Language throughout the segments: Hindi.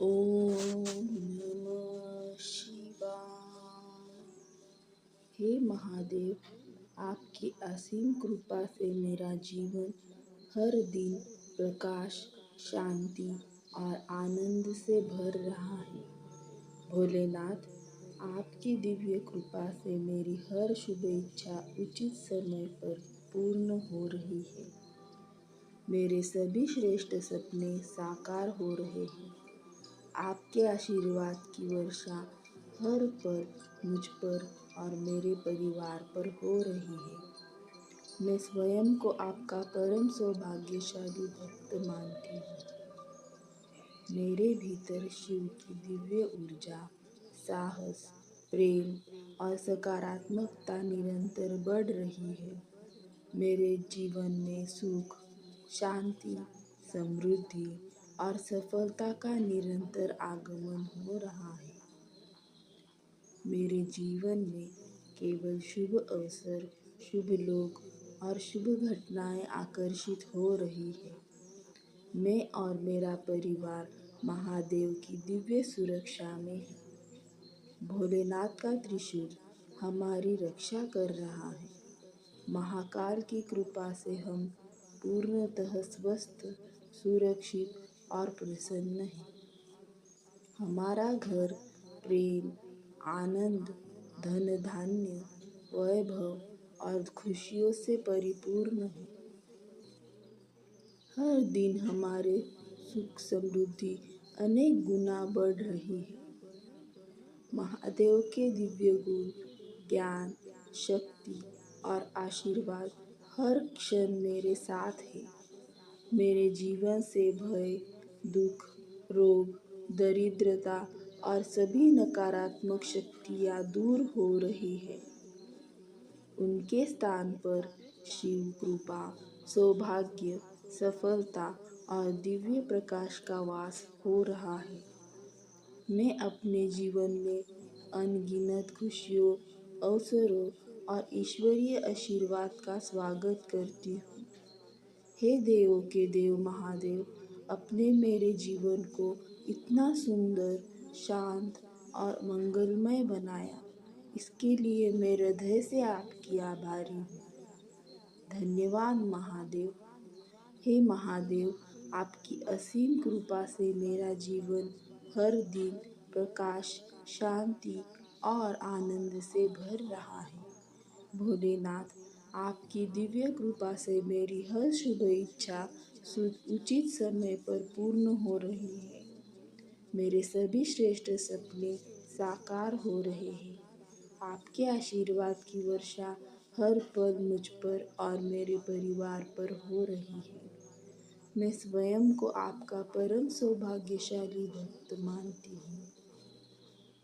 ओम नमः शिवाय। हे महादेव, आपकी असीम कृपा से मेरा जीवन हर दिन प्रकाश, शांति और आनंद से भर रहा है। भोलेनाथ, आपकी दिव्य कृपा से मेरी हर शुभ इच्छा उचित समय पर पूर्ण हो रही है। मेरे सभी श्रेष्ठ सपने साकार हो रहे हैं। आपके आशीर्वाद की वर्षा हर पल मुझ पर और मेरे परिवार पर हो रही है। मैं स्वयं को आपका परम सौभाग्यशाली भक्त मानती हूँ। मेरे भीतर शिव की दिव्य ऊर्जा, साहस, प्रेम और सकारात्मकता निरंतर बढ़ रही है। मेरे जीवन में सुख, शांति, समृद्धि और सफलता का निरंतर आगमन हो रहा है। मेरे जीवन में केवल शुभ अवसर, शुभ लोग और शुभ घटनाएं आकर्षित हो रही है। मैं और मेरा परिवार महादेव की दिव्य सुरक्षा में है। भोलेनाथ का त्रिशूल हमारी रक्षा कर रहा है। महाकाल की कृपा से हम पूर्णतः स्वस्थ, सुरक्षित और प्रसन्न हैं। हमारा घर प्रेम, आनंद, धन धान्य, वैभव और खुशियों से परिपूर्ण है। हर दिन हमारे सुख समृद्धि अनेक गुना बढ़ रही है। महादेव के दिव्य गुण, ज्ञान, शक्ति और आशीर्वाद हर क्षण मेरे साथ है। मेरे जीवन से भय, दुख, रोग, दरिद्रता और सभी नकारात्मक शक्तियाँ दूर हो रही है। उनके स्थान पर शिव कृपा, सौभाग्य, सफलता और दिव्य प्रकाश का वास हो रहा है। मैं अपने जीवन में अनगिनत खुशियों, अवसरों और ईश्वरीय आशीर्वाद का स्वागत करती हूँ। हे देवों के देव महादेव, अपने मेरे जीवन को इतना सुंदर, शांत और मंगलमय बनाया। इसके लिए मैं हृदय से आपकी आभारी हूँ। धन्यवाद महादेव। हे महादेव, आपकी असीम कृपा से मेरा जीवन हर दिन प्रकाश, शांति और आनंद से भर रहा है। भोलेनाथ, आपकी दिव्य कृपा से मेरी हर शुभ इच्छा उचित समय पर पूर्ण हो रही है। मेरे सभी श्रेष्ठ सपने साकार हो रहे हैं। आपके आशीर्वाद की वर्षा हर पल मुझ पर और मेरे परिवार पर हो रही है। मैं स्वयं को आपका परम सौभाग्यशाली भक्त मानती हूँ।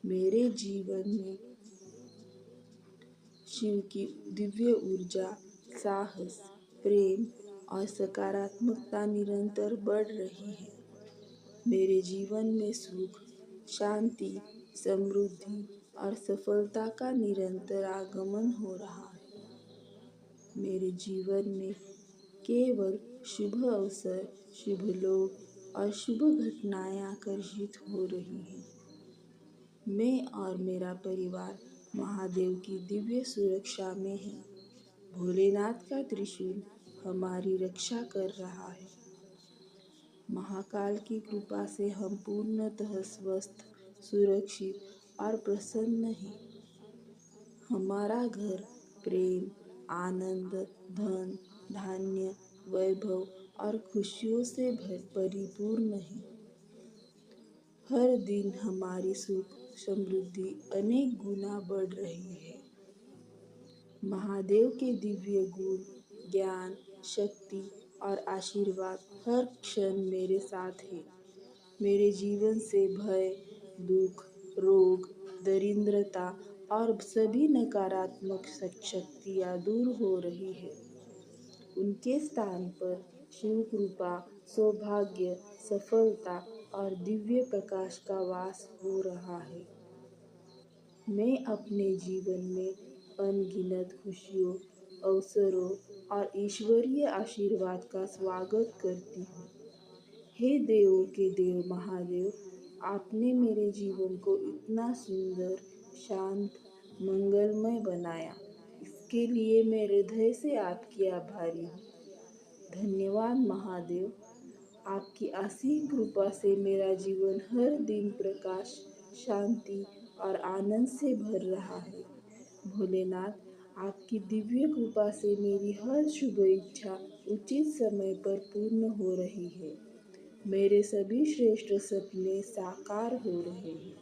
मेरे जीवन में शिव की दिव्य ऊर्जा, साहस, प्रेम और सकारात्मकता निरंतर बढ़ रही है। मेरे जीवन में सुख, शांति, समृद्धि और सफलता का निरंतर आगमन हो रहा है। मेरे जीवन में केवल शुभ अवसर, शुभ लोग और शुभ घटनाएं आकर्षित हो रही हैं। मैं और मेरा परिवार महादेव की दिव्य सुरक्षा में है। भोलेनाथ का त्रिशूल हमारी रक्षा कर रहा है। महाकाल की कृपा से हम पूर्णतः स्वस्थ, सुरक्षित और प्रसन्न हैं। हमारा घर प्रेम, आनंद, धन, धान्य, वैभव और खुशियों से परिपूर्ण है। हर दिन हमारी सुख समृद्धि अनेक गुना बढ़ रही है। महादेव के दिव्य गुण, ज्ञान, शक्ति और आशीर्वाद हर क्षण मेरे साथ है। मेरे जीवन से भय, दुख, रोग, दरिद्रता और सभी नकारात्मक शक्तियाँ दूर हो रही है। उनके स्थान पर शिव कृपा, सौभाग्य, सफलता और दिव्य प्रकाश का वास हो रहा है। मैं अपने जीवन में अनगिनत खुशियों, अवसरों और ईश्वरीय आशीर्वाद का स्वागत करती हूँ। हे देवों के देव महादेव, आपने मेरे जीवन को इतना सुंदर, शांत, मंगलमय बनाया। इसके लिए मैं हृदय से आपकी आभारी हूँ। धन्यवाद महादेव। आपकी असीम कृपा से मेरा जीवन हर दिन प्रकाश, शांति और आनंद से भर रहा है। भोलेनाथ, आपकी दिव्य कृपा से मेरी हर शुभ इच्छा उचित समय पर पूर्ण हो रही है। मेरे सभी श्रेष्ठ सपने साकार हो रहे हैं।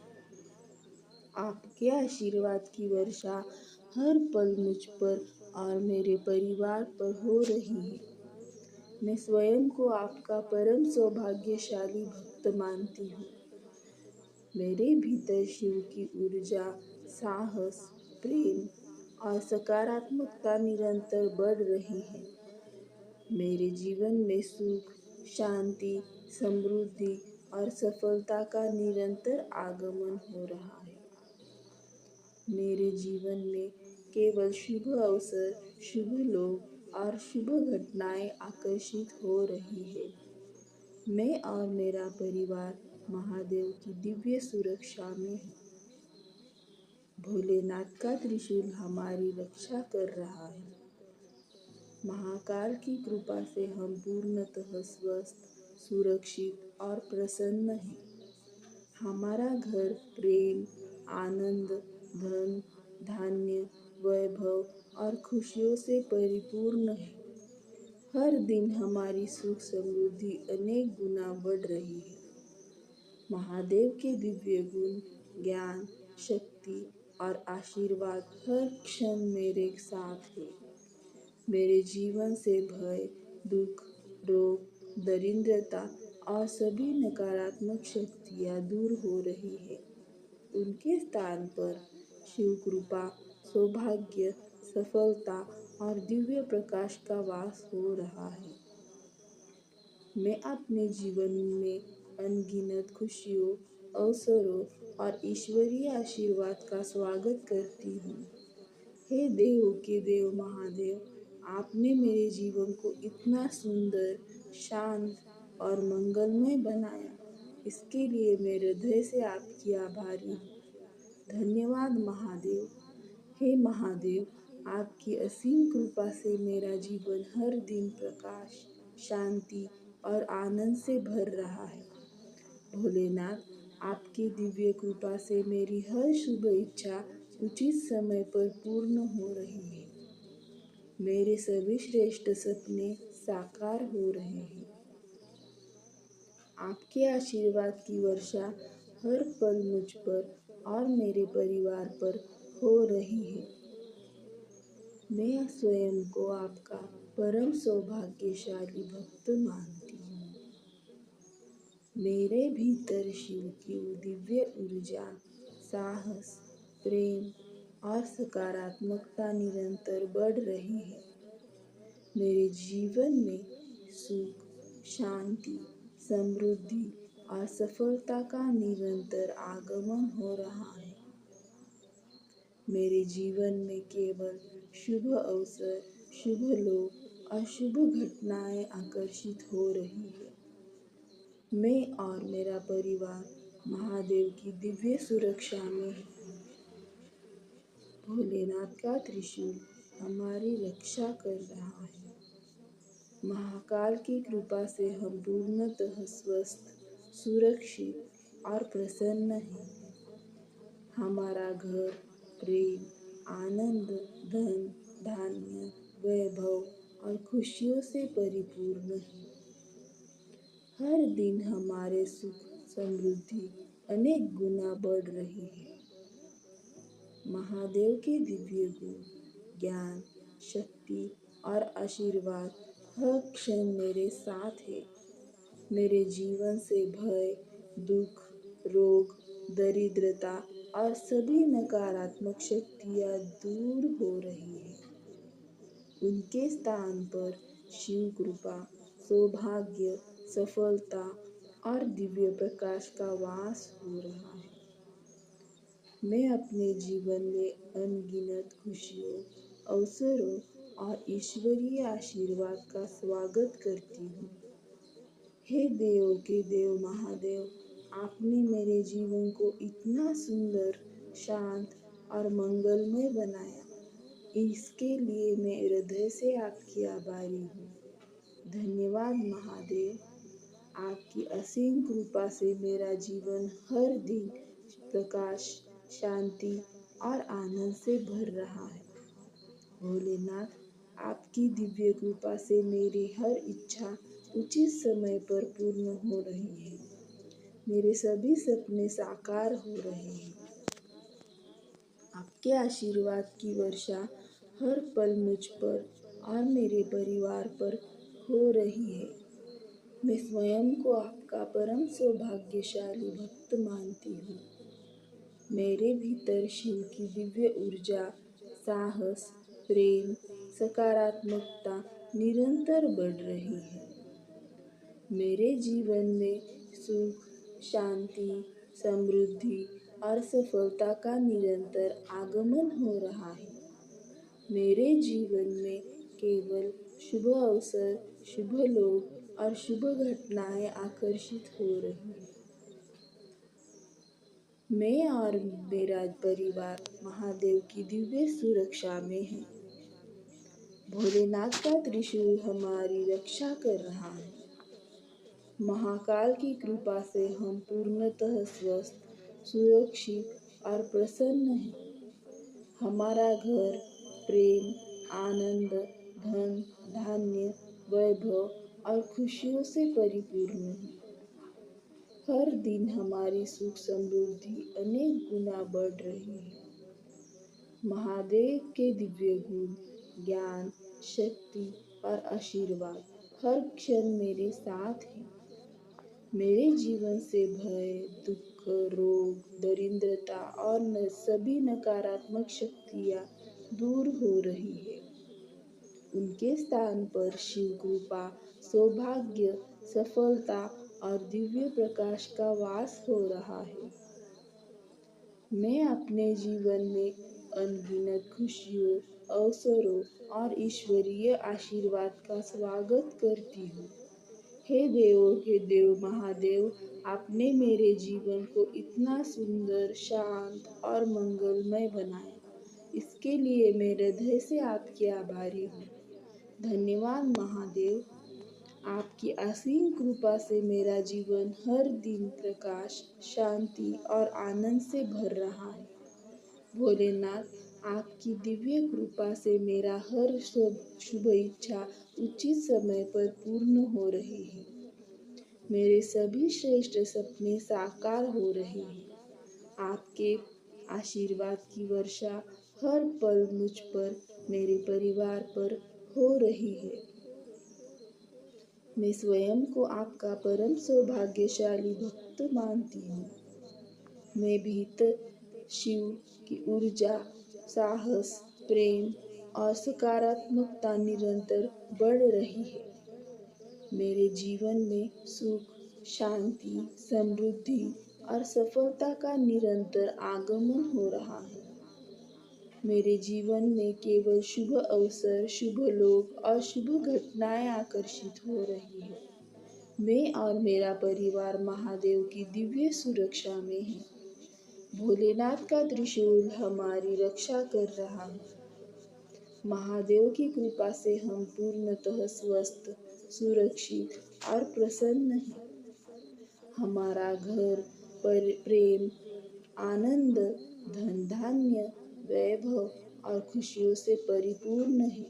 आपके आशीर्वाद की वर्षा हर पल मुझ पर और मेरे परिवार पर हो रही है। मैं स्वयं को आपका परम सौभाग्यशाली भक्त मानती हूँ। मेरे भीतर शिव की ऊर्जा, साहस, प्रेम और सकारात्मकता निरंतर बढ़ रही है। मेरे जीवन में सुख, शांति, समृद्धि और सफलता का निरंतर आगमन हो रहा है। मेरे जीवन में केवल शुभ अवसर, शुभ लोग और शुभ घटनाएं आकर्षित हो रही है। मैं और मेरा परिवार महादेव की दिव्य सुरक्षा में है। भोलेनाथ का त्रिशूल हमारी रक्षा कर रहा है। महाकाल की कृपा से हम पूर्णतः स्वस्थ, सुरक्षित और प्रसन्न हैं। हमारा घर प्रेम, आनंद, धन, धान्य, वैभव और खुशियों से परिपूर्ण है। हर दिन हमारी सुख समृद्धि अनेक गुना बढ़ रही है। महादेव के दिव्य गुण, ज्ञान, शक्ति और आशीर्वाद हर क्षण मेरे साथ है। मेरे जीवन से भय, दुख, रोग, दरिद्रता और सभी नकारात्मक शक्तियाँ दूर हो रही है। उनके स्थान पर शिव कृपा, सौभाग्य, सफलता और दिव्य प्रकाश का वास हो रहा है। मैं अपने जीवन में अनगिनत खुशियों, अवसरों और ईश्वरीय आशीर्वाद का स्वागत करती हूँ। हे देव के देव महादेव, आपने मेरे जीवन को इतना सुंदर, शांत और मंगलमय बनाया। इसके लिए मैं हृदय से आपकी आभारी हूँ। धन्यवाद महादेव। हे महादेव, आपकी असीम कृपा से मेरा जीवन हर दिन प्रकाश, शांति और आनंद से भर रहा है। भोलेनाथ, आपकी दिव्य कृपा से मेरी हर शुभ इच्छा उचित समय पर पूर्ण हो रही है। मेरे सभी श्रेष्ठ सपने साकार हो रहे हैं। आपके आशीर्वाद की वर्षा हर पल मुझ पर और मेरे परिवार पर हो रही है। मैं स्वयं को आपका परम सौभाग्यशाली भक्त मानती हूँ। मेरे भीतर शिव की दिव्य ऊर्जा, साहस, प्रेम और सकारात्मकता निरंतर बढ़ रही है। मेरे जीवन में सुख, शांति, समृद्धि और सफलता का निरंतर आगमन हो रहा है। मेरे जीवन में केवल शुभ अवसर, शुभ लोग और शुभ घटनाएं आकर्षित हो रही है। मैं और मेरा परिवार महादेव की दिव्य सुरक्षा में है। भोलेनाथ का त्रिशूल हमारी रक्षा कर रहा है। महाकाल की कृपा से हम पूर्णतः स्वस्थ, सुरक्षित और प्रसन्न हैं। हमारा घर प्रेम, आनंद, धन, धान्य, वैभव और खुशियों से परिपूर्ण है। हर दिन हमारे सुख समृद्धि अनेक गुना बढ़ रही है। महादेव के दिव्य गुण, ज्ञान, शक्ति और आशीर्वाद हर क्षण मेरे साथ है। मेरे जीवन से भय, दुख, रोग, दरिद्रता और सभी नकारात्मक शक्तियाँ दूर हो रही है। उनके स्थान पर शिव कृपा, सौभाग्य, सफलता और दिव्य प्रकाश का वास हो रहा है। मैं अपने जीवन में अनगिनत खुशियों, अवसरों और ईश्वरीय आशीर्वाद का स्वागत करती हूँ। हे देव के देव महादेव, आपने मेरे जीवन को इतना सुंदर, शांत और मंगलमय बनाया। इसके लिए मैं हृदय से आपकी आभारी हूँ। धन्यवाद महादेव। आपकी असीम कृपा से मेरा जीवन हर दिन प्रकाश, शांति और आनंद से भर रहा है। भोलेनाथ, आपकी दिव्य कृपा से मेरी हर इच्छा उचित समय पर पूर्ण हो रही है। मेरे सभी सपने साकार हो रहे हैं। आपके आशीर्वाद की वर्षा हर पल मुझ पर और मेरे परिवार पर हो रही है। मैं स्वयं को आपका परम सौभाग्यशाली भक्त मानती हूँ। मेरे भीतर शिव की दिव्य ऊर्जा, साहस, प्रेम, सकारात्मकता निरंतर बढ़ रही है। मेरे जीवन में सुख, शांति, समृद्धि और सफलता का निरंतर आगमन हो रहा है। मेरे जीवन में केवल शुभ अवसर, शुभ लोग और शुभ घटनाएं आकर्षित हो रही हैं। मैं और मेरा परिवार महादेव की दिव्य सुरक्षा में है। भोलेनाथ का त्रिशूल हमारी रक्षा कर रहा है। महाकाल की कृपा से हम पूर्णतः स्वस्थ, सुरक्षित और प्रसन्न हैं। हमारा घर प्रेम, आनंद, धन, धान्य, वैभव और खुशियों से परिपूर्ण है। हर दिन हमारी सुख समृद्धि अनेक गुना बढ़ रही है। महादेव के दिव्य गुण, ज्ञान, शक्ति और आशीर्वाद हर क्षण मेरे साथ है। मेरे जीवन से भय, दुख, रोग, दरिद्रता और सभी नकारात्मक शक्तियाँ दूर हो रही है। उनके स्थान पर शिव कृपा, सौभाग्य, सफलता और दिव्य प्रकाश का वास हो रहा है। मैं अपने जीवन में अनगिनत खुशियों, अवसरों और ईश्वरीय आशीर्वाद का स्वागत करती हूँ। हे देवों के देव महादेव, आपने मेरे जीवन को इतना सुंदर, शांत और मंगलमय बनाया। इसके लिए मैं हृदय से आपकी आभारी हूँ। धन्यवाद महादेव। आपकी असीम कृपा से मेरा जीवन हर दिन प्रकाश, शांति और आनंद से भर रहा है। भोलेनाथ, आपकी दिव्य कृपा से मेरा हर शुभ इच्छा उचित समय पर पूर्ण हो रही है। मेरे सभी श्रेष्ठ सपने साकार हो रहे हैं। आपके आशीर्वाद की वर्षा हर पल मुझ पर, मेरे परिवार पर हो रही है। मैं स्वयं को आपका परम सौभाग्यशाली भक्त मानती हूँ। मैं भीतर शिव की ऊर्जा, साहस, प्रेम और सकारात्मकता निरंतर बढ़ रही है। मेरे जीवन में सुख, शांति, समृद्धि और सफलता का निरंतर आगमन हो रहा है। मेरे जीवन में केवल शुभ अवसर, शुभ लोग और शुभ घटनाएं आकर्षित हो रही है। मैं और मेरा परिवार महादेव की दिव्य सुरक्षा में है। भोलेनाथ का त्रिशूल हमारी रक्षा कर रहा है। महादेव की कृपा से हम पूर्णतः स्वस्थ, सुरक्षित और प्रसन्न हैं। हमारा घर प्रेम, आनंद, धन धान्य, वैभव और खुशियों से परिपूर्ण है।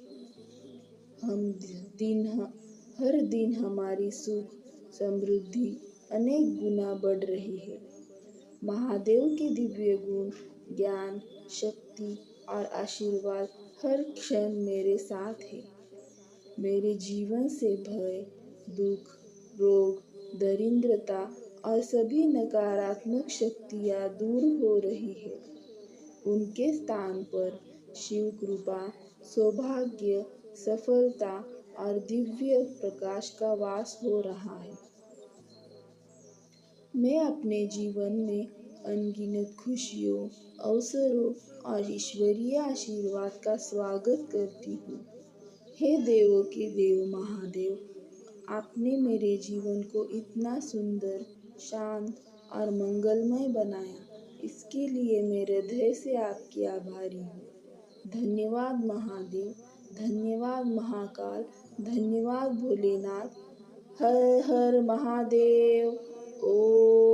हर दिन हमारी सुख समृद्धि अनेक गुना बढ़ रही है। महादेव के दिव्य गुण, ज्ञान, शक्ति और आशीर्वाद हर क्षण मेरे साथ है। मेरे जीवन से भय, दुख, रोग, दरिद्रता और सभी नकारात्मक शक्तियाँ दूर हो रही है। उनके स्थान पर शिव कृपा, सौभाग्य, सफलता और दिव्य प्रकाश का वास हो रहा है। मैं अपने जीवन में अनगिनत खुशियों, अवसरों और ईश्वरीय आशीर्वाद का स्वागत करती हूँ। हे देवों के देव महादेव, आपने मेरे जीवन को इतना सुंदर, शांत और मंगलमय बनाया। इसके लिए मैं हृदय से आपकी आभारी हूँ। धन्यवाद महादेव, धन्यवाद महाकाल, धन्यवाद भोलेनाथ। हर हर महादेव। ओम।